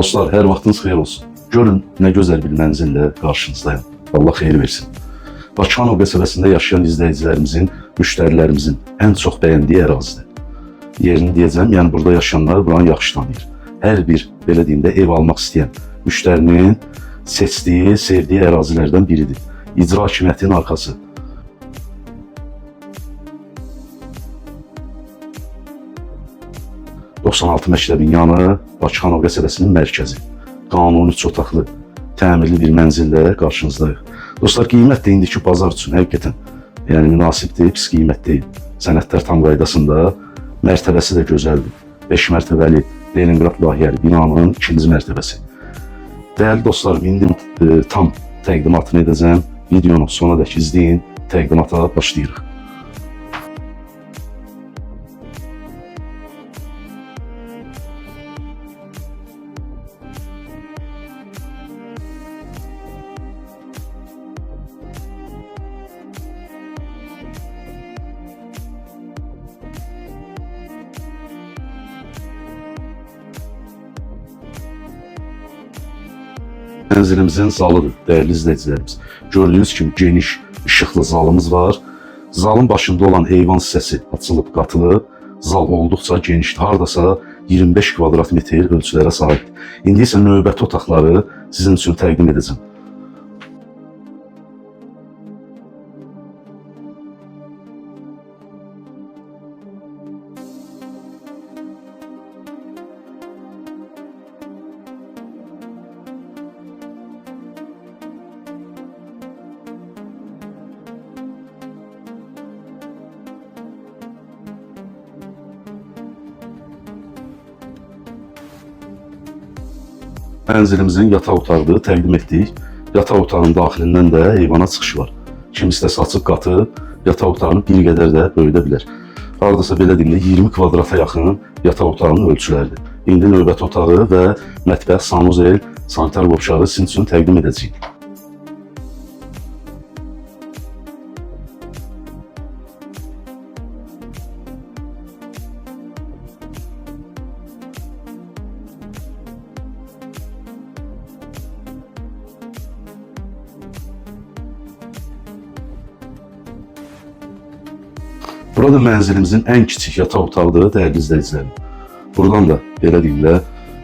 Dostlar, hər vaxtınız xeyir olsun. Görün, nə gözəl bir mənzillə qarşınızdayım. Allah xeyir versin. Bakıxanov qəsəbəsində yaşayan izləyicilərimizin, müştərilərimizin ən çox bəyəndiyi ərazidir. Yerini deyəcəm, yəni burada yaşayanlar buranı yaxşı tanıyır. Hər bir, belə deyim də, ev almaq istəyən müştərinin seçdiyi, sevdiyi ərazilərdən biridir. İcra hakimiyyətinin arxası. ...96 məktəbin yanı, Bakıxanov qəsəbəsinin mərkəzi. Qanuni 3 otaqlı, təmirli bir mənzillə qarşınızdayıq. Dostlar, qiymət də indiki bazar üçün həqiqətən yəni münasibdir, pis qiymət deyil. Sənədlər tam qaydasında, mərtəbəsi də gözəldir. 5 mərtəbəli Leningrad layihəli binanın 2-ci mərtəbəsi. Dəyərli dostlar, indi tam təqdimatını edəcəm. Videonu sonadək izləyin, təqdimata başlayırıq. Mənzilimizin zalıdır, dəyərli izləyicilərimiz. Gördüyünüz kimi geniş, işıqlı zalımız var. Zalın başında olan eyvan hissəsi açılıb, qatılıb. Zal olduqca genişdir, haradasa 25 kvadrat metr ölçülərə sahibdir. İndi isə növbəti otaqları sizin üçün təqdim edəcəm. Mənzilimizin yataq otağını təqdim etdik. Yataq otağının daxilindən də eyvana çıxışı var. Kim istəsə açıb qatıb, yataq otağını bir qədər də böyüdə bilər. Haradasa belə deyim də 20 kvadrata yaxın yataq otağının ölçüləridir. İndi növbəti otağı və mətbəx, sanuzel, sanitar qovşağı sizin üçün təqdim edəcəyik. Burada mənzilimizin ən kiçik yataq otağıdır, dəyərli izləyicilərim. Buradan da, belə deyim də,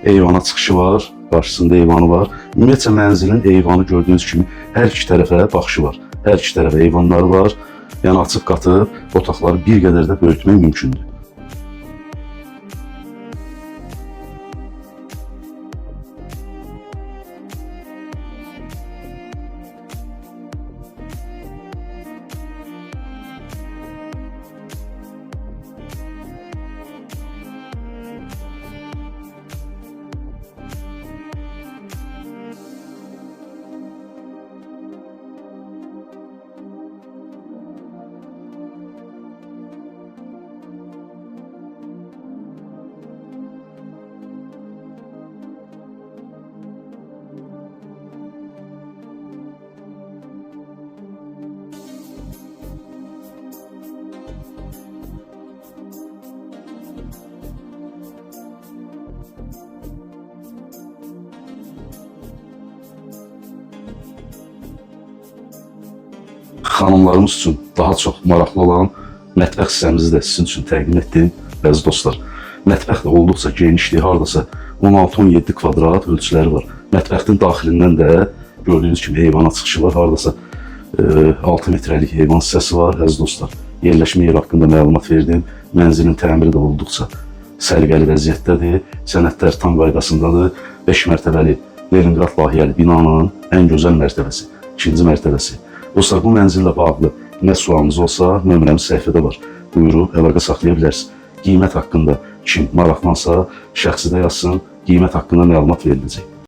eyvana çıxışı var, qarşısında eyvanı var. Ümumiyyətcə, mənzilin eyvanı gördüyünüz kimi hər iki tərəfə baxışı var. Hər iki tərəfə eyvanları var. Yəni, açıq qatıb, otaqları bir qədər də böyütmək mümkündür. Xanımlarımız üçün daha çox maraqlı olan mətbəx hissəmizi də sizin üçün təqdim etdim, bəzi dostlar. Mətbəx də olduqca genişdir, haradasa 16-17 kvadrat ölçüləri var. Mətbəxin daxilindən də gördüyünüz kimi eyvana çıxışı var, haradasa 6 metrəlik eyvan hissəsi var, əziz dostlar. Yerləşmə yeri haqqında məlumat verdim, mənzilin təmiri də olduqca səliqəli vəziyyətdədir, sənədlər tam qaydasındadır, 5 mərtəbəli Leningrad layihəli binanın ən gözəl mərtəbəsi, 2-ci mərtəbəsi. Dostlar, bu mənzillə bağlı nə sualınız olsa, nömrəmiz səhifədə var. Buyurub, əlaqə saxlaya bilərsiniz. Qiymət haqqında kim maraqlansa, şəxsi də yazsın, qiymət haqqında məlumat veriləcək.